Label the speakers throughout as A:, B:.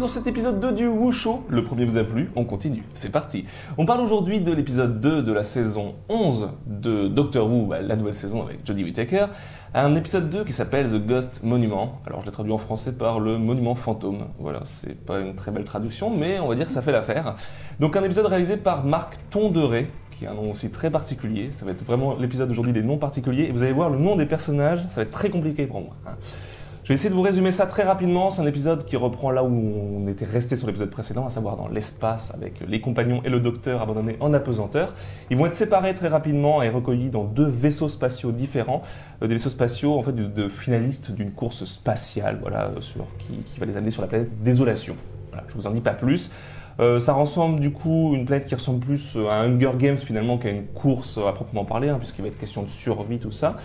A: dans cet épisode 2 du Wushow. Le premier vous a plu, on continue, c'est parti. On parle aujourd'hui de l'épisode 2 de la saison 11 de Doctor Who, la nouvelle saison avec Jodie Whittaker. Un épisode 2 qui s'appelle The Ghost Monument. Alors je l'ai traduit en français par le monument fantôme. Voilà, c'est pas une très belle traduction, mais on va dire que ça fait l'affaire. Donc un épisode réalisé par Marc Tonderet, qui a un nom aussi très particulier. Ça va être vraiment l'épisode d'aujourd'hui des noms particuliers. Et vous allez voir le nom des personnages, ça va être très compliqué pour moi. Je vais essayer de vous résumer ça très rapidement. C'est un épisode qui reprend là où on était resté sur l'épisode précédent, à savoir dans l'espace avec les compagnons et le docteur abandonnés en apesanteur. Ils vont être séparés très rapidement et recueillis dans 2 vaisseaux spatiaux différents. Des vaisseaux spatiaux en fait, de finalistes d'une course spatiale voilà, qui va les amener sur la planète Désolation. Voilà, je ne vous en dis pas plus. Ça ressemble du coup une planète qui ressemble plus à un Hunger Games finalement qu'à une course à proprement parler, puisqu'il va être question de survie, tout ça.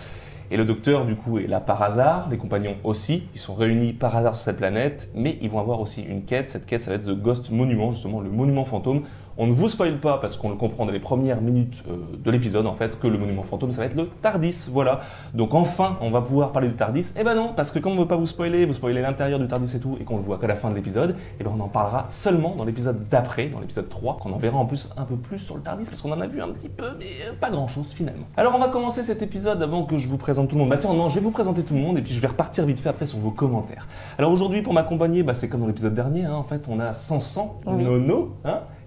A: Et le docteur, du coup, est là par hasard, les compagnons aussi, ils sont réunis par hasard sur cette planète, mais ils vont avoir aussi une quête. Cette quête, ça va être The Ghost Monument, justement, le monument fantôme. On ne vous spoil pas, parce qu'on le comprend dans les premières minutes de l'épisode, en fait, que le monument fantôme, ça va être le TARDIS, voilà. Donc enfin, on va pouvoir parler du TARDIS. Eh ben non, parce que comme on ne veut pas vous spoiler l'intérieur du TARDIS et tout, et qu'on le voit qu'à la fin de l'épisode, eh ben on en parlera seulement dans l'épisode d'après, dans l'épisode 3, qu'on en verra en plus un peu plus sur le TARDIS, parce qu'on en a vu un petit peu, mais pas grand-chose finalement. Alors on va commencer cet épisode avant que je vous présente tout le monde. Maintenant, non, je vais vous présenter tout le monde, et puis je vais repartir vite fait après sur vos commentaires. Alors aujourd'hui, pour m'accompagner, c'est comme dans l'épisode dernier, en fait, on a Sansan,
B: oui.
A: Nono,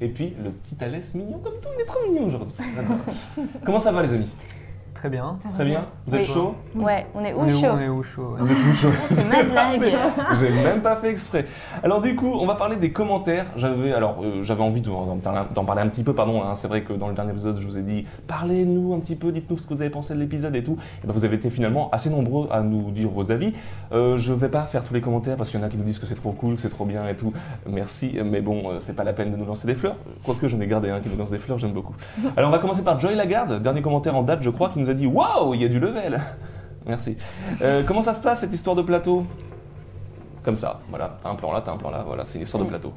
A: et puis le petit Alès mignon comme tout, il est trop mignon aujourd'hui. Comment ça va les amis?
C: Très bien.
A: Très bien. Vous êtes chaud?
B: Ouais, on est où chaud?
C: On est où chaud?
A: Vous êtes où chaud?
B: C'est ma blague.
A: J'ai même pas fait exprès. Alors du coup, on va parler des commentaires. J'avais envie d'en parler un petit peu, pardon. C'est vrai que dans le dernier épisode, je vous ai dit parlez-nous un petit peu, dites-nous ce que vous avez pensé de l'épisode et tout. Et ben, vous avez été finalement assez nombreux à nous dire vos avis. Je vais pas faire tous les commentaires parce qu'il y en a qui nous disent que c'est trop cool, que c'est trop bien et tout. Merci, mais bon, c'est pas la peine de nous lancer des fleurs. Quoique j'en ai gardé un qui nous lance des fleurs, j'aime beaucoup. Alors on va commencer par Joy Lagarde, dernier commentaire en date, je crois, qui nous a dit waouh, il y a du level. Merci. Comment ça se passe cette histoire de plateau? Comme ça, voilà, t'as un plan là, voilà, c'est une histoire de plateau.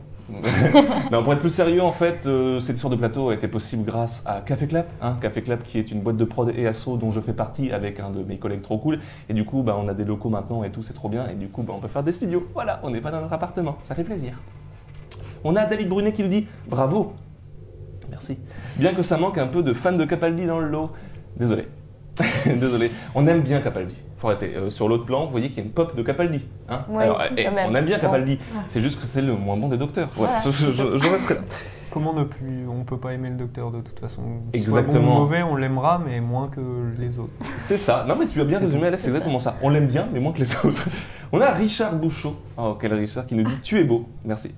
A: Non, pour être plus sérieux, en fait, cette histoire de plateau a été possible grâce à Café Clap, Café Clap qui est une boîte de prod et asso dont je fais partie avec un de mes collègues trop cool. Et du coup, on a des locaux maintenant et tout, c'est trop bien. Et du coup, on peut faire des studios. Voilà, on n'est pas dans notre appartement, ça fait plaisir. On a David Brunet qui nous dit bravo. Merci. Bien que ça manque un peu de fans de Capaldi dans le lot. Désolé. Désolé. On aime bien Capaldi. Faut arrêter. Sur l'autre plan, vous voyez qu'il y a une pop de Capaldi.
B: Oui,
A: alors, on aime bien Capaldi. C'est juste que c'est le moins bon des docteurs. Ouais,
B: voilà.
A: je resterai là.
C: Comment ne plus... On peut pas aimer le docteur de toute façon.
A: Exactement.
C: Soit bon ou mauvais, on l'aimera, mais moins que les autres.
A: C'est ça. Non mais tu as bien résumé, Alès, c'est exactement ça. On l'aime bien, mais moins que les autres. On a Richard Bouchot. Oh, quel Richard qui nous dit « Tu es beau ». Merci.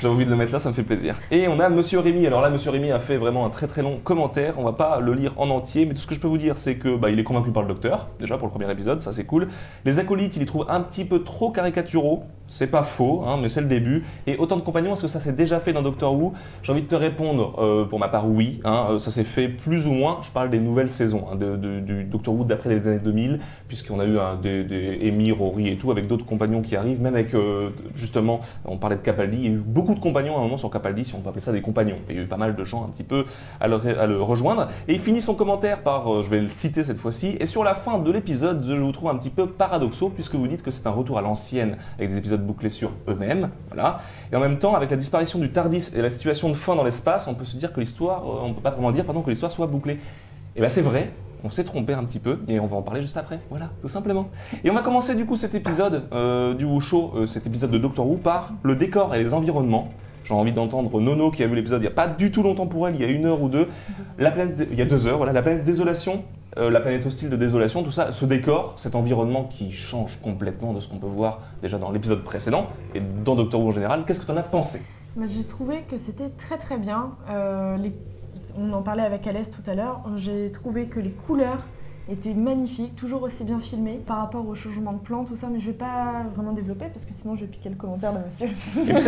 A: J'avais envie de le mettre là, ça me fait plaisir. Et on a Monsieur Rémy. Alors là, Monsieur Rémy a fait vraiment un très très long commentaire. On va pas le lire en entier, mais tout ce que je peux vous dire, c'est que il est convaincu par le docteur, déjà pour le premier épisode, ça c'est cool. Les acolytes, il les trouve un petit peu trop caricaturaux. C'est pas faux, mais c'est le début. Et autant de compagnons, est-ce que ça s'est déjà fait dans Doctor Who? J'ai envie de te répondre, pour ma part, oui. Ça s'est fait plus ou moins, je parle des nouvelles saisons, du Doctor Who d'après les années 2000, puisqu'on a eu des Amy, Rory et tout, avec d'autres compagnons qui arrivent, même avec, justement, on parlait de Capaldi, il y a eu beaucoup de compagnons à un moment sur Capaldi, si on peut appeler ça des compagnons. Il y a eu pas mal de gens un petit peu à le rejoindre. Et il finit son commentaire par, je vais le citer cette fois-ci, et sur la fin de l'épisode, je vous trouve un petit peu paradoxaux, puisque vous dites que c'est un retour à l'ancienne, avec des épisodes bouclés sur eux-mêmes, voilà. Et en même temps, avec la disparition du TARDIS et la situation de fin dans l'espace, on peut se dire que l'histoire, on peut pas vraiment dire, que l'histoire soit bouclée. Et bien c'est vrai, on s'est trompé un petit peu, et on va en parler juste après, voilà, tout simplement. Et on va commencer du coup cet épisode du Wushow, cet épisode de Doctor Who, par le décor et les environnements. J'ai envie d'entendre Nono qui a vu l'épisode il n'y a pas du tout longtemps pour elle, il y a 1 heure ou 2. Il y a 2 heures, voilà, la planète Désolation. La planète hostile de Désolation, tout ça, ce décor, cet environnement qui change complètement de ce qu'on peut voir déjà dans l'épisode précédent et dans Doctor Who en général, qu'est-ce que tu en as pensé?
D: J'ai trouvé que c'était très très bien. On en parlait avec Alès tout à l'heure. J'ai trouvé que les couleurs étaient magnifiques, toujours aussi bien filmées par rapport au changement de plan, tout ça, mais je vais pas vraiment développer parce que sinon je vais piquer le commentaire de monsieur.
A: Et puis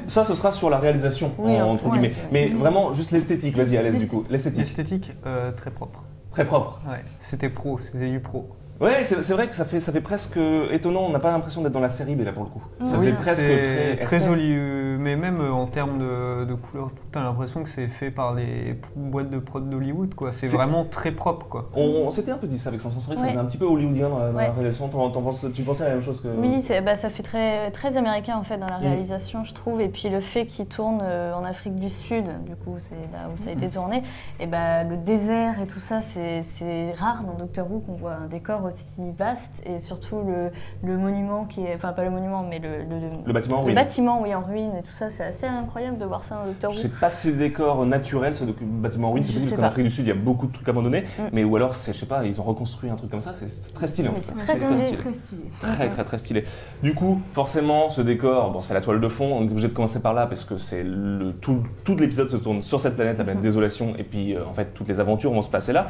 A: ça, ce sera sur la réalisation, oui, entre guillemets. Mais vraiment, juste l'esthétique, vas-y Alès du coup, l'esthétique.
C: L'esthétique, très propre.
A: Très propre.
C: Ouais, c'était pro, c'était du pro.
A: Ouais, c'est vrai que ça fait presque étonnant, on n'a pas l'impression d'être dans la série, mais là pour le coup. Ça faisait presque
C: très joli, Mais même en termes de couleur, t'as l'impression que c'est fait par les boîtes de prod d'Hollywood, quoi. C'est vraiment très propre, quoi.
A: On s'était un peu dit ça avec Samson, c'est vrai que ça
B: Ouais.
A: faisait un petit peu hollywoodien dans la
B: Ouais.
A: réalisation. Tu pensais à la même chose que...
B: Oui, ça fait très américain en fait dans la réalisation, je trouve. Et puis le fait qu'il tourne en Afrique du Sud, du coup, c'est là où ça a été tourné. Et le désert et tout ça, c'est rare dans Doctor Who qu'on voit un décor aussi vaste et surtout le monument qui est, enfin pas le monument, mais
A: Le bâtiment,
B: le
A: oui.
B: bâtiment, oui, en ruine et tout ça, c'est assez incroyable de voir ça dans Doctor
A: Je
B: Who.
A: sais pas si c'est des décors naturels, ce bâtiment en ruine, c'est
B: Je
A: possible
B: sais
A: parce qu'en
B: pas.
A: Afrique du Sud, il y a beaucoup de trucs abandonnés, mais ou alors, je sais pas, ils ont reconstruit un truc comme ça, c'est très stylé en
B: Mais
A: fait.
B: c'est très stylé.
D: Très stylé.
A: Très stylé. Du coup, forcément, ce décor, bon, c'est la toile de fond, on est obligé de commencer par là parce que c'est tout l'épisode se tourne sur cette planète, la planète Désolation, et puis en fait, toutes les aventures vont se passer là.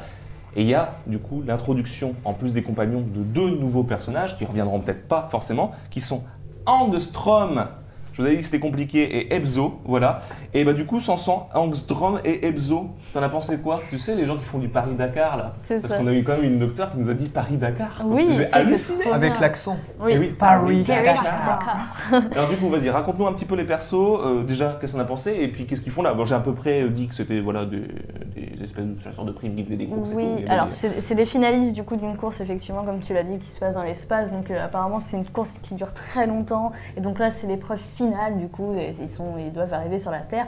A: Et il y a du coup l'introduction, en plus des compagnons, de 2 nouveaux personnages qui reviendront peut-être pas forcément, qui sont Angstrom. Je vous avais dit que c'était compliqué, et Ebzo, voilà. Et du coup, Samson, Angstrom et Ebzo, t'en as pensé quoi? Tu sais, les gens qui font du Paris-Dakar, là.
B: C'est
A: Parce
B: ça.
A: qu'on a eu quand même une docteure qui nous a dit Paris-Dakar.
B: Oui,
A: j'ai
B: ça, c'est
A: halluciné.
B: trop
C: Avec
B: bien.
C: l'accent.
B: Oui.
A: Et oui,
C: Paris-Dakar.
B: Dakar.
A: Alors du coup, vas-y, raconte-nous un petit peu les persos. Déjà, qu'est-ce qu'on a pensé? Et puis, qu'est-ce qu'ils font là? Bon, j'ai à peu près dit que c'était voilà, des espèces de chasseurs de primes qui faisaient des courses et tout.
B: Oui,
A: Mais
B: alors
A: vas-y.
B: c'est des finalistes du coup d'une course effectivement comme tu l'as dit qui se passe dans l'espace donc apparemment c'est une course qui dure très longtemps et donc là c'est l'épreuve finale du coup et ils doivent arriver sur la Terre,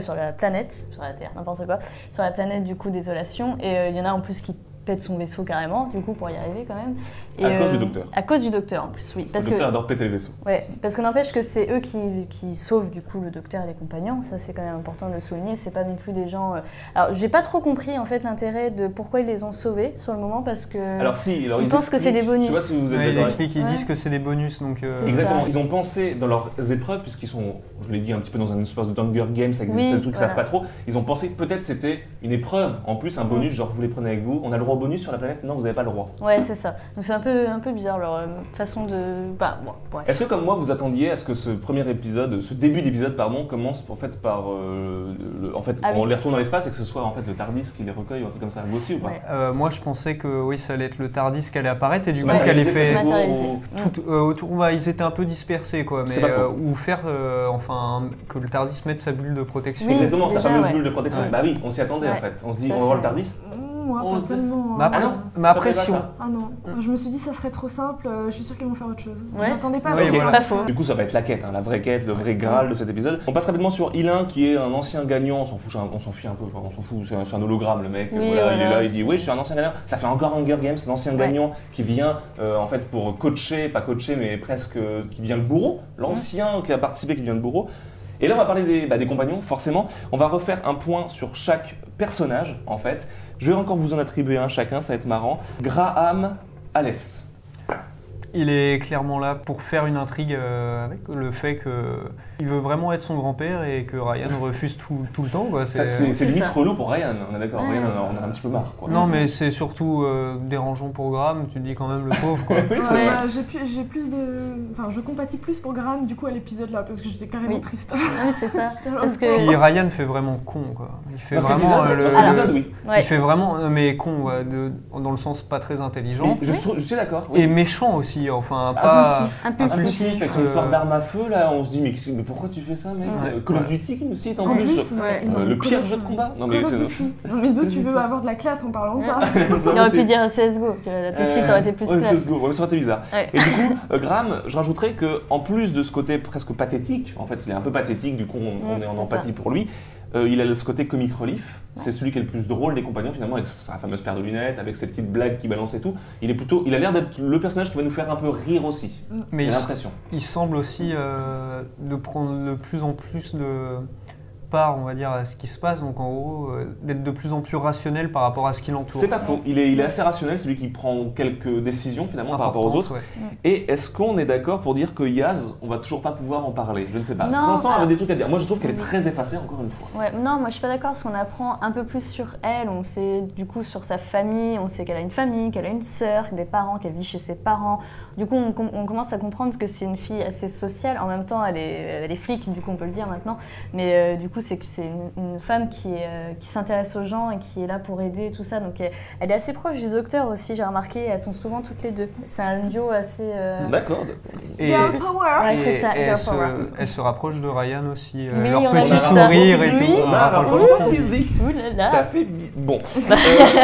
B: sur la planète, sur la Terre, n'importe quoi, sur la planète du coup Désolation et il y en a en plus qui pète son vaisseau carrément du coup pour y arriver quand même. Et,
A: À cause du docteur.
B: À cause du docteur en plus, oui.
A: Le docteur adore péter le vaisseau.
B: Ouais, parce que n'empêche que c'est eux qui sauvent du coup le docteur et les compagnons, ça c'est quand même important de le souligner, c'est pas non plus des gens... Alors j'ai pas trop compris en fait l'intérêt de pourquoi ils les ont sauvés sur le moment parce que...
A: Alors si, alors
B: ils pensent que c'est des bonus.
A: Je sais pas si vous êtes
C: Ouais, il
A: d'accord.
C: explique, ils
B: Ouais.
C: disent que c'est des bonus, donc...
B: C'est
A: Exactement,
B: ça.
A: ils ont pensé dans leurs épreuves, puisqu'ils sont, je l'ai dit, un petit peu dans un espace de Hunger Games avec des
B: Oui,
A: espèces de trucs qui
B: voilà.
A: savent pas trop, ils ont pensé que peut-être c'était une épreuve, en plus un bonus, genre vous les prenez avec vous, on a le droit au bonus sur la planète, non vous n'avez pas le droit.
B: Ouais, c'est ça. Donc c'est un peu bizarre leur façon de... Bah, bon, bref.
A: Est-ce que comme moi vous attendiez à ce que ce premier épisode, ce début d'épisode pardon, commence en fait par, on les retourne dans l'espace et que ce soit en fait le TARDIS qui les recueille ou un truc comme ça, vous aussi ou pas?
B: Ouais.
C: Moi, je pensais que oui, ça allait être le TARDIS qui allait apparaître et du
A: Se
C: coup qu'elle
A: matérialiser,
C: fait
B: se matérialiser.
C: tout autour. Bah, ils étaient un peu dispersés, quoi.
A: C'est
C: Mais
A: pas faux.
C: ou faire, que le TARDIS mette sa bulle de protection.
B: Oui.
A: Exactement, sa
B: déjà,
A: fameuse
B: ouais.
A: bulle de protection.
C: Ouais.
A: Bah oui, on s'y attendait en
B: Ouais.
A: fait. On se dit,
B: Tout à
A: on va voir le
B: fait.
A: TARDIS.
D: Moi,
A: On
D: pas
A: se-
D: tellement.
C: Mais après,
A: Ah non,
C: mais après,
A: t'attendais
C: si
A: pas
C: on-
A: ça.
D: Ah non, je me suis dit ça serait trop simple, je suis sûre qu'ils vont faire autre chose.
B: Ouais.
D: Je m'attendais pas à
C: Oui,
D: ça.
C: voilà.
B: Pas faux.
A: Du coup, ça va être la quête, hein, la vraie quête, le vrai Graal de cet épisode. On passe rapidement sur Ilin, qui est un ancien gagnant. On s'en fout un peu, on s'en fout. C'est un hologramme, le mec.
B: Oui,
A: Voilà, il est
B: voilà.
A: là, il dit oui, je suis un ancien gagnant. Ça fait encore Hunger Games, l'ancien
B: Ouais.
A: gagnant qui vient en fait pour coacher, pas coacher, mais presque qui devient le bourreau, l'ancien qui a participé, qui devient le bourreau. Et là, on va parler des compagnons, forcément. On va refaire un point sur chaque personnage, en fait. Je vais encore vous en attribuer un chacun, ça va être marrant. Graham Alès.
C: Il est clairement là pour faire une intrigue avec le fait qu'il veut vraiment être son grand-père et que Ryan refuse tout le temps, quoi.
A: C'est limite
B: ça.
A: relou pour Ryan, on est d'accord.
B: Ouais.
A: Ryan, on a un petit peu marre, quoi.
C: Non, mais c'est surtout dérangeant pour Graham. Tu te dis quand même le pauvre, quoi.
A: Oui, c'est
B: Ouais.
A: vrai.
D: J'ai plus de. Enfin, je compatis plus pour Graham du coup à l'épisode là parce que j'étais carrément
B: Oui.
D: triste.
B: Oui, c'est ça.
D: J'étais là,
B: Parce
C: Puis
B: que...
C: Ryan fait vraiment con, quoi. Il fait
A: Dans cet
C: vraiment
A: épisode,
C: le-
A: dans cet épisode, oui.
B: Ouais.
C: Il fait vraiment, mais con, ouais, dans le sens pas très intelligent.
A: Mais je suis d'accord. Oui.
C: Et méchant aussi, enfin pas...
A: Impulsif, avec son
C: euh,
A: histoire d'arme à feu, là, on se dit, mais pourquoi tu fais ça, mec?
C: Ouais.
A: Call of Duty qui nous cite en
D: En
A: plus.
D: plus,
B: Ouais.
A: Le pire jeu de combat. Non, mais
D: Call of
A: c'est.
D: Duty. Non mais d'où tu veux avoir de la classe en parlant de ça?
B: Il aurait pu dire CSGO, tu vois, là, tout de suite, ça aurait été plus
A: ouais,
B: classe.
A: CS:GO, ouais, mais ça aurait été bizarre.
B: Ouais.
A: Et du coup, Graham, je rajouterais qu'en plus de ce côté presque pathétique, en fait, il est un peu pathétique, du coup, on est en
B: c'est
A: empathie pour lui. Il a ce côté comic relief. C'est celui qui est le plus drôle des compagnons, finalement, avec sa fameuse paire de lunettes, avec ses petites blagues qui balancent et tout. Il a l'air d'être le personnage qui va nous faire un peu rire aussi.
C: Mais
A: J'ai
C: il,
A: l'impression.
C: il semble aussi de prendre de plus en plus de part, on va dire, à ce qui se passe. Donc en gros, d'être de plus en plus rationnel par rapport à ce qui l'entoure.
A: C'est pas faux. Il est assez rationnel, c'est lui qui prend quelques décisions finalement par rapport aux autres.
C: Ouais.
A: Et est-ce qu'on est d'accord pour dire que Yaz, on va toujours pas pouvoir en parler? Je ne sais pas.
B: Non,
A: Samson avait
B: alors-
A: des trucs à dire. Moi, je trouve qu'elle est très effacée, encore une fois.
B: Ouais, non, moi je suis pas d'accord parce qu'on apprend un peu plus sur elle, on sait du coup sur sa famille, on sait qu'elle a une famille, qu'elle a une sœur, des parents, qu'elle vit chez ses parents. Du coup, on commence à comprendre que c'est une fille assez sociale. En même temps, elle est flic, du coup on peut le dire maintenant. Mais du coup, coup, c'est que c'est une femme qui s'intéresse aux gens et qui est là pour aider et tout ça. Donc elle est assez proche du docteur aussi, j'ai remarqué. Elles sont souvent toutes les deux. C'est un duo assez...
A: D'accord.
C: Et,
D: Girl power.
B: Ouais, c'est ça,
C: et
B: girl power.
C: elle se rapproche de Ryan aussi.
B: Oui,
C: leur
B: on a
C: petit
B: vu ça.
C: sourire et
B: Oui.
C: tout.
A: On a un rapprochement physique.
B: Ouh là là.
A: Ça fait bon.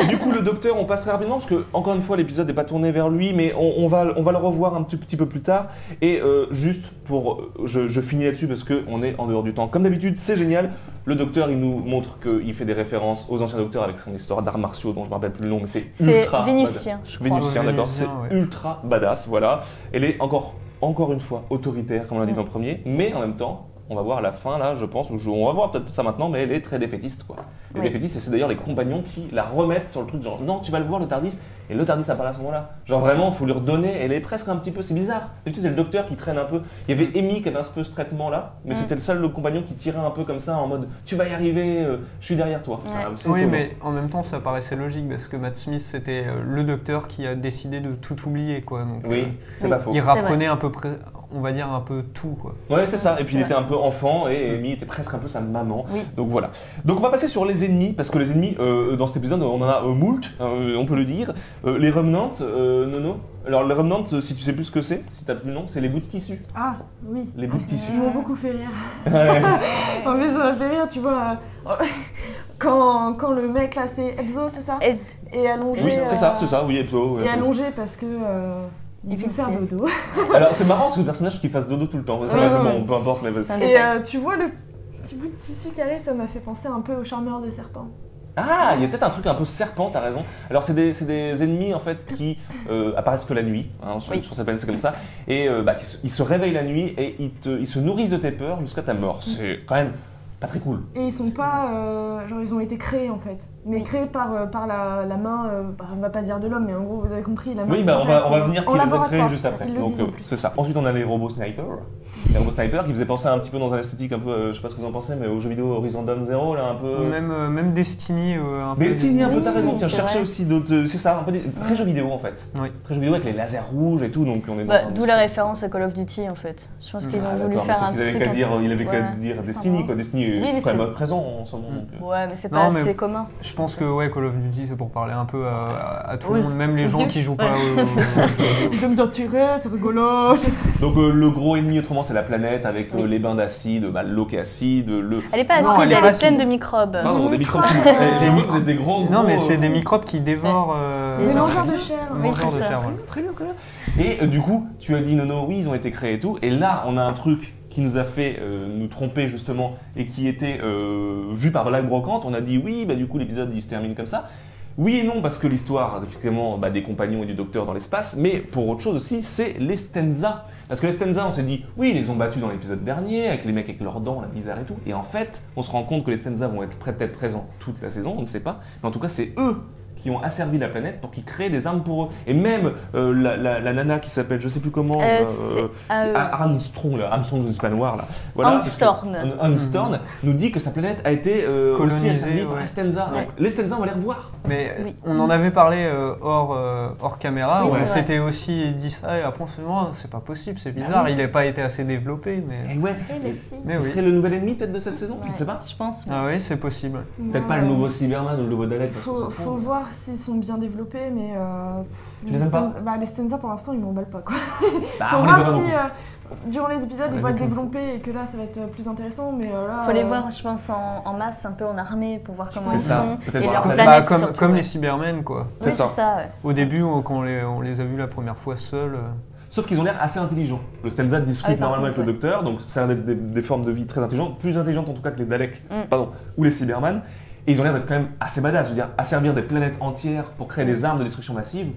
A: Du coup, le docteur, on passerait rapidement parce que encore une fois, l'épisode n'est pas tourné vers lui, mais on va le revoir un petit peu plus tard. Et juste pour, je finis là-dessus parce que on est en dehors du temps. Comme d'habitude, c'est génial. Le docteur, il nous montre qu'il fait des références aux anciens docteurs avec son histoire d'arts martiaux, dont je me rappelle plus le nom, mais c'est ultra.
B: Vénusien, je crois.
A: Vénusien, d'accord. C'est
C: Vénusien, ouais.
A: ultra badass. Voilà. Elle est encore une fois autoritaire, comme on l'a dit dans le premier, mais en même temps. On va voir à la fin, là, je pense, on va voir peut-être ça maintenant, mais elle est très défaitiste, quoi. Elle est
B: Oui.
A: défaitiste, et c'est d'ailleurs les compagnons qui la remettent sur le truc, genre, non, tu vas le voir, le Tardis, et le Tardis apparaît à ce moment-là. Genre, vraiment, il faut lui redonner, elle est presque un petit peu, c'est bizarre. D'habitude, c'est le docteur qui traîne un peu. Il y avait Amy qui avait un peu ce traitement-là, mais c'était le seul le compagnon qui tirait un peu comme ça, en mode, tu vas y arriver, je suis derrière toi.
B: Ouais.
A: C'est
C: Oui,
A: étonnant.
C: mais en même temps, ça paraissait logique parce que Matt Smith, c'était le docteur qui a décidé de tout oublier, quoi. Donc,
A: Oui, c'est
B: Oui.
A: pas faux.
C: il
B: C'est vrai.
C: rapprenait à peu près, on va dire, un peu tout, quoi.
A: Ouais, c'est ça. Et puis il
B: Ouais.
A: était un peu enfant et Amy était presque un peu sa maman.
B: Oui.
A: Donc voilà. Donc on va passer sur les ennemis parce que les ennemis dans cet épisode on en a moult, on peut le dire. Les Remnants, Nono. Alors les Remnants, si tu sais plus ce que c'est, si t'as plus le nom, c'est les bouts de tissu.
D: Ah, oui.
A: Les bouts de tissu.
D: Ils m'ont beaucoup fait rire.
A: Ouais.
D: En fait, ça m'a fait rire, tu vois. Quand le mec là, c'est Ebzo, c'est ça
B: Et-
D: Et allongé.
A: Oui, c'est ça, oui, Epso.
D: Et allongé parce que. Il veut faire
B: sieste.
D: dodo.
A: Alors c'est marrant ce personnage qui fasse dodo tout le temps. Ça
D: Ouais,
A: m'a fait
D: ouais.
A: bon, peu importe, mais
B: C'est un
D: Et
B: détail.
D: tu vois le petit bout de tissu carré, ça m'a fait penser un peu au charmeur de serpent.
A: Ah, il y a peut-être un truc un peu serpent, t'as raison. Alors c'est des ennemis en fait qui apparaissent que la nuit, hein, sur
B: Oui.
A: cette planète c'est comme ça, et ils se réveillent la nuit et ils se nourrissent de tes peurs jusqu'à ta mort. C'est quand même pas très cool.
D: Et ils sont pas. Genre, ils ont été créés en fait. Mais
B: Oui.
D: créés par la main, on va pas dire de l'homme, mais en gros, vous avez compris, la main.
A: Oui,
D: qui
A: on va
D: s'intéresse
A: venir
D: en
A: qui les a
D: laboratoire.
A: créés juste après.
D: Ils le
A: Donc
D: disent en plus.
A: c'est ça. Ensuite on a les robots snipers. Les robots snipers qui faisaient penser un petit peu dans un esthétique un peu, je sais pas ce que vous en pensez, mais au jeu vidéo Horizon Dawn Zero là un peu.
C: Même Destiny, un peu.
A: Destiny un peu,
B: Oui,
A: t'as raison, tiens,
B: c'est
A: cherchez
B: vrai.
A: aussi d'autres. C'est ça, un peu très jeu vidéo en fait.
C: Oui.
A: Très jeu vidéo avec les lasers rouges et tout, donc on est dans
B: Bah,
A: un-
B: d'où la référence à Call of Duty en fait. Je pense qu'ils ont
A: Ah,
B: voulu
A: d'accord, mais
B: faire
A: sauf
B: un
A: qu'ils avaient
B: truc.
A: qu'à
B: un
A: dire,
B: peu-
A: il avait qu'à
B: Ouais,
A: dire
B: c'est
A: Destiny
B: sympa.
A: quoi. Destiny
B: Oui,
A: est
B: mais
A: quand même
B: c'est-
A: présent en ce moment.
B: Ouais, mais c'est
C: Non,
B: pas
C: mais-
B: assez commun.
C: Je pense que ouais, Call of Duty, c'est pour parler un peu à tout
B: Oui,
C: le monde, même les
B: aux
C: gens
B: vieux.
C: qui jouent pas
B: Ouais.
D: J'aime bien tirer, c'est rigolo.
A: Donc le gros ennemi autrement c'est la planète avec
B: Oui.
A: les bains d'acide, l'eau qui est acide, le.
B: Elle est pas
C: Non,
B: acide,
C: elle est
B: elle
C: pas
B: est pleine de
C: acide.
B: microbes.
A: Pardon, des microbes.
D: microbes.
A: J'ai vu que vous êtes des gros.
C: Non, mais c'est des
A: gros-
C: microbes qui dévorent.
B: Les
D: Les
A: ça,
D: mangeurs
A: très
D: de
A: bien.
D: chair.
B: Oui,
C: mangeurs
B: c'est
C: de
B: ça.
C: chair, ouais.
A: Très bien, très bien. Et du coup, tu as dit Nono, oui, ils ont été créés et tout. Et là, on a un truc qui nous a fait nous tromper justement et qui était vu par Black Brocante. On a dit oui, bah du coup l'épisode il se termine comme ça. Oui et non, parce que l'histoire, effectivement, des compagnons et du docteur dans l'espace, mais pour autre chose aussi, c'est les Stenza. Parce que les Stenza, on s'est dit, oui, ils les ont battus dans l'épisode dernier, avec les mecs avec leurs dents, la bizarre et tout. Et en fait, on se rend compte que les Stenza vont être peut-être présents toute la saison, on ne sait pas. Mais en tout cas, c'est eux qui ont asservi la planète pour qu'ils créent des armes pour eux. Et même la nana qui s'appelle, je sais plus comment, Armstrong, là, Armstrong, je ne suis pas noir là. Voilà,
B: Armstrong.
A: parce que Armstrong nous dit que sa planète a été aussi
C: Colonisée,
A: asservie par
C: ouais.
A: les Stenza.
B: Ouais.
A: Donc les Stenza, on va les revoir.
C: Mais
B: Oui.
C: on en avait parlé hors caméra,
B: Oui,
C: où
B: c'est
C: on
B: vrai.
C: s'était aussi dit ça, et après on se dit, oh, c'est pas possible, c'est bizarre,
A: oui.
C: il n'a pas été assez développé, mais...
A: Et ouais,
B: Oui, mais si.
C: Mais
A: ce
C: oui.
A: serait le nouvel ennemi peut-être de cette saison, je
B: Ouais,
A: ne sais pas.
B: Je pense.
C: Ah oui, c'est possible.
A: Peut-être pas le nouveau Cyberman ou le nouveau Dalek. parce que ça
D: Faut voir s'ils sont bien développés, mais
A: Tu les aimes pas
D: les Stenza pour l'instant ils m'emballent pas quoi.
A: Bah,
D: Faut
A: on les
D: voir
A: verra
D: si
A: beaucoup.
D: durant les épisodes
C: On
D: ils
C: a
D: vont
C: vu
D: être
C: tout.
D: développés et que là ça va être plus intéressant, mais là.
B: Faut les voir, je pense, en masse, un peu en armée, pour voir comment
A: C'est
B: ils
A: ça.
B: sont.
A: Peut-être
B: Et
A: voir
B: leur
A: la
B: planète.
C: Bah,
B: surtout,
C: comme
B: ouais.
C: les Cybermen, quoi.
A: C'est
B: Oui,
A: ça.
B: c'est ça, ouais.
C: Au début, quand on les a vus la première fois seuls...
A: Sauf qu'ils ont l'air assez intelligents. Le Stenza discute
B: Ah oui, par
A: normalement
B: contre,
A: avec le docteur, donc ça a l'air d'être des formes de vie très intelligentes, plus intelligentes en tout cas que les Daleks, pardon, ou les Cyberman. Et ils ont l'air d'être quand même assez badass, je veux dire, asservir des planètes entières pour créer des armes de destruction massive.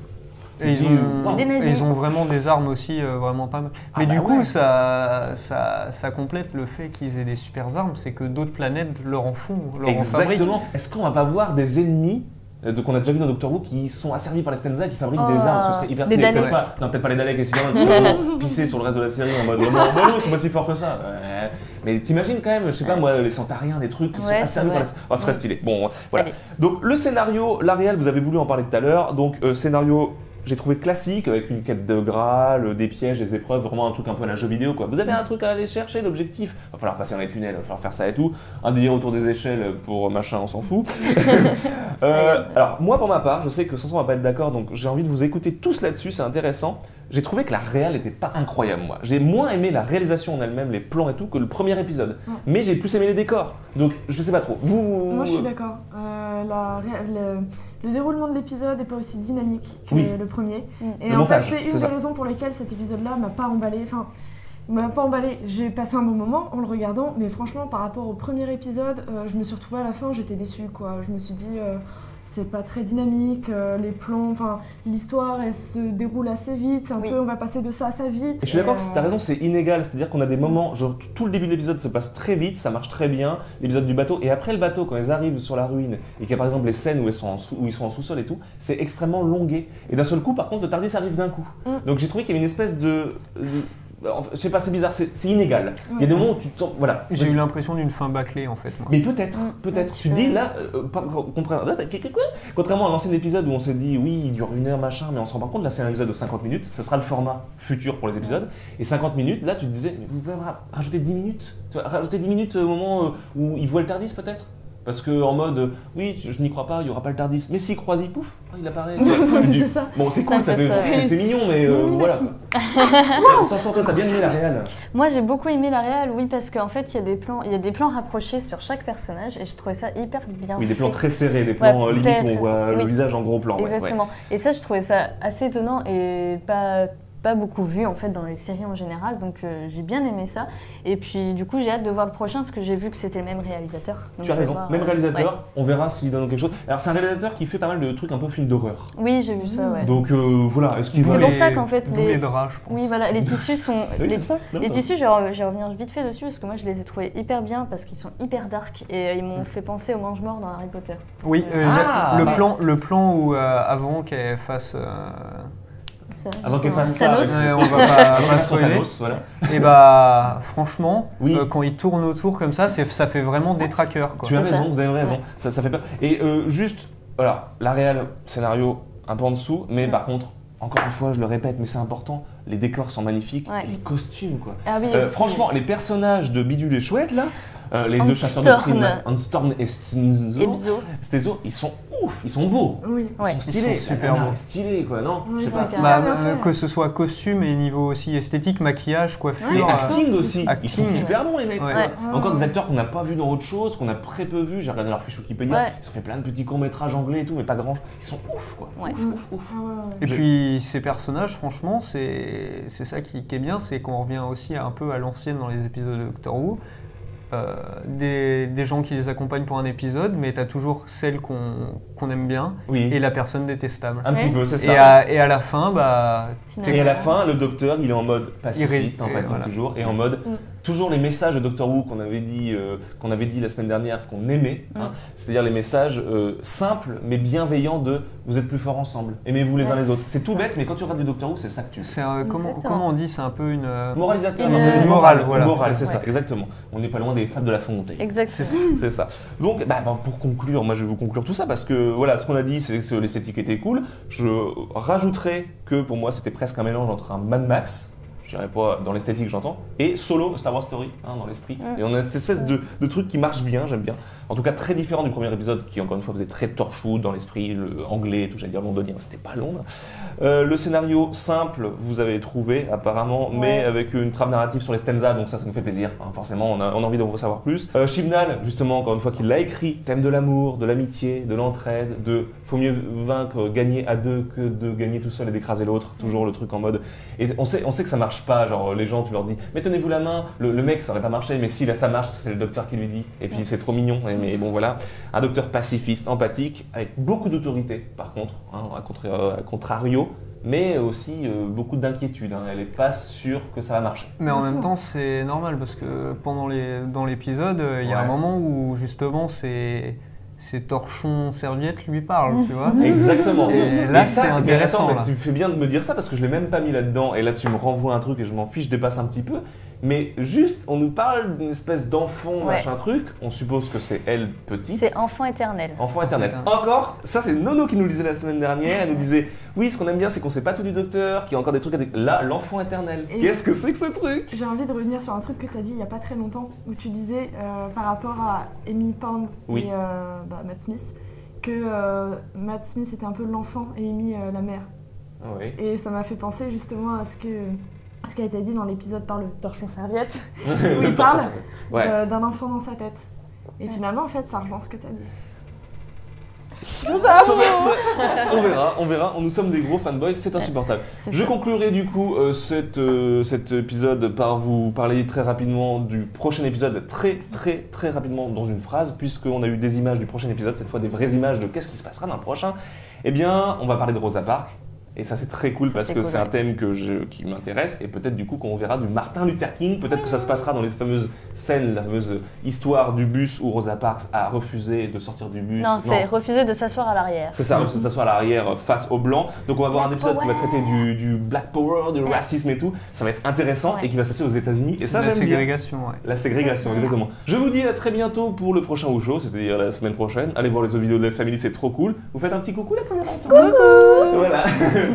C: Et
A: C'est
B: des nazis.
C: ils ont vraiment des armes aussi vraiment pas mal.
A: Ah
C: Mais
A: bah
C: du coup,
A: ouais.
C: ça complète le fait qu'ils aient des super armes, c'est que d'autres planètes leur en font, leur en fabriquent.
A: Exactement. Est-ce qu'on va pas voir des ennemis qu'on a déjà vu dans Doctor Who qui sont asservis par les Stenza et qui fabriquent des armes? Ce serait hyper
B: des
A: stylé.
B: Daleks.
A: Peut-être pas les Daleks et Cybermen, parce qu'ils vont pisser sur le reste de la série en mode non, c'est pas si fort que ça. Ouais. Mais t'imagines quand même, je sais pas moi, les Centauriens, des trucs qui sont
B: Ouais,
A: asservis
B: c'est
A: par les.
B: vrai.
A: Oh, ce serait stylé. Bon, voilà.
B: Allez.
A: Donc le scénario, l'Ariel, vous avez voulu en parler tout à l'heure. Donc scénario. j'ai trouvé classique, avec une quête de Graal, des pièges, des épreuves, vraiment un truc un peu à la jeu vidéo, quoi. Vous avez un truc à aller chercher, l'objectif, il va falloir passer dans les tunnels, il va falloir faire ça et tout, un délire autour des échelles pour machin, on s'en fout. Alors, moi, pour ma part, je sais que Sanson va pas être d'accord, donc j'ai envie de vous écouter tous là-dessus, c'est intéressant. J'ai trouvé que la réal n'était pas incroyable, moi. J'ai moins aimé la réalisation en elle-même, les plans et tout, que le premier épisode. Mais j'ai plus aimé les décors. Donc, je sais pas trop. Vous...
D: Moi, je suis d'accord. Le déroulement de l'épisode n'est pas aussi dynamique que le premier. Et en fait, c'est une des raisons pour lesquelles cet épisode-là m'a pas emballé. Enfin, il m'a pas emballé. J'ai passé un bon moment en le regardant, mais franchement, par rapport au premier épisode, je me suis retrouvée à la fin, j'étais déçue, quoi. Je me suis dit... c'est pas très dynamique, les plans, enfin l'histoire elle se déroule assez vite, c'est un peu on va passer de ça à ça vite.
A: Et je suis d'accord, t'as raison, c'est inégal, c'est-à-dire qu'on a des moments, genre tout le début de l'épisode se passe très vite, ça marche très bien, l'épisode du bateau, et après le bateau, quand ils arrivent sur la ruine, et qu'il y a par exemple les scènes où ils sont en sous-sol et tout, c'est extrêmement longué. Et d'un seul coup, par contre, le Tardis arrive d'un coup. Donc j'ai trouvé qu'il y avait une espèce de je sais pas, c'est bizarre, c'est inégal. Il y a des moments où tu te sens... Voilà.
C: J'ai eu l'impression d'une fin bâclée en fait. Moi.
A: Mais peut-être. Tu te dis là, contrairement à l'ancien épisode où on s'est dit oui, il dure 1 heure machin, mais on se rend pas compte, là c'est un épisode de 50 minutes, ce sera le format futur pour les épisodes. Et 50 minutes, là tu te disais, mais vous pouvez rajouter 10 minutes. Rajouter 10 minutes au moment où il voit le Tardis peut-être. Parce que en mode, oui, je n'y crois pas, il n'y aura pas le Tardis. Mais s'il croise, il pouf, il apparaît.
D: C'est ça.
A: Bon, c'est cool, c'est mignon, mais voilà. Sanson, toi, t'as bien aimé la réal?
B: Moi, j'ai beaucoup aimé la réal, oui, parce qu'en fait, il y a des plans rapprochés sur chaque personnage, et j'ai trouvé ça hyper bien fait.
A: Oui, des plans très serrés, des plans limite où on voit le visage en gros plan.
B: Exactement. Et ça, je trouvais ça assez étonnant et pas beaucoup vu en fait dans les séries en général, donc j'ai bien aimé ça. Et puis du coup j'ai hâte de voir le prochain parce que j'ai vu que c'était le même réalisateur.
A: Tu as raison, même réalisateur, on verra s'il donne quelque chose. Alors c'est un réalisateur qui fait pas mal de trucs un peu film d'horreur.
B: Oui, j'ai vu ça, ouais.
A: Donc voilà, est-ce qu'il va...
B: C'est pour ça qu'en fait
C: les draps, je pense.
B: Oui, voilà, les tissus sont...
A: Oui,
B: les tissus, je vais revenir vite fait dessus parce que moi je les ai trouvés hyper bien parce qu'ils sont hyper dark et ils m'ont fait penser au mange-mort dans Harry Potter.
C: Oui, le plan où avant qu'elle fasse...
A: Avant qu'elle fasse
B: Thanos.
A: Ça,
C: on va pas spoiler.
A: Thanos, voilà.
C: Et bah franchement,
A: oui.
C: Quand il tourne autour comme ça fait vraiment des trackers. Quoi.
A: Tu as raison, vous avez raison, ouais. ça fait peur. Et juste, voilà, la réal, scénario un peu en dessous, mais par contre, encore une fois, je le répète, mais c'est important, les décors sont magnifiques, et les costumes quoi.
B: Ah oui,
A: franchement, les personnages de Bidule et Chouette là, les deux chasseurs de primes, Anstorm et Stezo, ils sont ouf, ils sont beaux, ils sont stylés,
C: ils sont super beaux,
A: stylés quoi, non?
D: Oui,
A: je sais pas.
C: Que ce soit costume et niveau aussi esthétique, maquillage, coiffure,
A: et acting aussi,
C: acting.
A: Ils sont super bons les mecs.
B: Ouais.
A: Encore des acteurs qu'on n'a pas vu dans autre chose, qu'on a très peu vu. J'ai regardé leur fiche Wikipédia, ils ont fait plein de petits courts métrages anglais et tout, mais pas grand. Ils sont ouf quoi. Ouf.
C: Et puis ces personnages, franchement, c'est ça qui est bien, c'est qu'on revient aussi un peu à l'ancienne dans les épisodes de Doctor Who. Des gens qui les accompagnent pour un épisode, mais t'as toujours celle qu'on aime bien et la personne détestable.
A: Un petit peu, c'est ça.
C: Et à la fin,
A: et à la fin, le docteur, il est en mode pacifiste, empathique toujours, et en mode toujours les messages de Doctor Who qu'on avait dit la semaine dernière qu'on aimait, c'est-à-dire les messages simples mais bienveillants de vous êtes plus forts ensemble, aimez-vous les uns les autres. C'est tout bête, mais quand tu regardes du Doctor Who, c'est ça que tu fais.
C: Comment on dit, c'est un peu une
A: moralisateur,
C: une morale, voilà.
A: Morale, c'est ça, exactement. On n'est pas loin des fables de La Fontaine.
B: Exactement.
A: C'est ça. Donc, pour conclure, moi je vais vous conclure tout ça parce que voilà, ce qu'on a dit, c'est que l'esthétique était cool. Je rajouterais que pour moi, c'était presque un mélange entre un Mad Max, je dirais pas dans l'esthétique, j'entends, et Solo, Star Wars Story, dans l'esprit. Et on a cette espèce de truc qui marche bien, j'aime bien. En tout cas, très différent du premier épisode qui, encore une fois, faisait très torchwood dans l'esprit, le anglais et tout, j'allais dire londonien, c'était pas Londres. Le scénario simple, vous avez trouvé apparemment, mais avec une trame narrative sur les stanzas, donc ça nous fait plaisir. Forcément, on a envie d'en savoir plus. Chibnall, justement, encore une fois, qui l'a écrit, thème de l'amour, de l'amitié, de l'entraide, de faut mieux vaincre, gagner à deux que de gagner tout seul et d'écraser l'autre. Toujours le truc en mode. Et on sait que ça marche pas, genre les gens, tu leur dis, mais tenez-vous la main, le mec ça aurait pas marché, mais si là ça marche, c'est le docteur qui lui dit, et puis c'est trop mignon. Mais bon voilà, un docteur pacifiste, empathique, avec beaucoup d'autorité par contre, à contrario, mais aussi beaucoup d'inquiétude. Elle n'est pas sûre que ça va marcher.
C: Mais en même temps, c'est normal parce que dans l'épisode, il y a un moment où justement c'est Torchon Serviette lui parle, tu vois.
A: Exactement.
C: Et là, c'est intéressant.
A: Tu fais bien de me dire ça parce que je l'ai même pas mis là-dedans. Et là, tu me renvoies un truc et je m'en fiche, je dépasse un petit peu. mais juste on nous parle d'une espèce d'enfant,
B: Ouais.
A: machin truc, on suppose que c'est elle petite.
B: C'est enfant éternel.
A: Enfant éternel.
C: Éternel.
A: Encore, ça c'est Nono qui nous le disait la semaine dernière, elle nous disait oui, ce qu'on aime bien c'est qu'on sait pas tout du docteur, qu'il y a encore des trucs à Là, l'enfant éternel,
D: Et-
A: qu'est-ce que c'est que ce truc?
D: J'ai envie de revenir sur un truc que tu as dit il y a pas très longtemps, où tu disais par rapport à Amy Pond
A: Oui.
D: et Matt Smith, que Matt Smith était un peu l'enfant et Amy la mère.
A: Oui.
D: Et ça m'a fait penser justement à ce qui a été dit dans l'épisode par le torchon serviette,
A: Le
D: il
A: temps,
D: parle
A: ça, ouais.
D: d'un enfant dans sa tête. Et finalement, en fait, ça rejoint ce que tu as dit.
A: On verra. Nous sommes des gros fanboys, c'est insupportable.
B: C'est
A: Je
B: ça.
A: conclurai du coup cet épisode par vous parler très rapidement du prochain épisode, très rapidement dans une phrase, puisqu'on a eu des images du prochain épisode, cette fois des vraies images de qu'est-ce qui se passera dans le prochain. Eh bien, on va parler de Rosa Parks. Et ça c'est très cool
B: Ça,
A: parce
B: c'est
A: que
B: cool,
A: c'est un
B: ouais.
A: thème qui m'intéresse et peut-être du coup qu'on verra du Martin Luther King, peut-être que ça se passera dans les fameuses scènes, la fameuse histoire du bus où Rosa Parks a refusé de sortir du bus.
B: Non, c'est refuser de s'asseoir à l'arrière.
A: C'est ça, refusé de s'asseoir à l'arrière face aux blancs. Donc on va voir un épisode qui va traiter du Black Power, du racisme et tout. Ça va être intéressant
B: Ouais.
A: et qui va se passer aux États-Unis et ça
C: La
A: j'aime bien.
C: ségrégation, ouais.
A: La ségrégation, exactement. Je vous dis à très bientôt pour le prochain Show, c'est-à-dire la semaine prochaine. Allez voir les autres vidéos de la Family, c'est trop cool. Vous faites un petit coucou la caméra. Coucou. Voilà,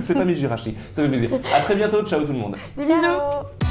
A: c'est pas Mijirachi, ça fait plaisir. À très bientôt, ciao tout le monde.
D: Des bisous.
B: Ciao.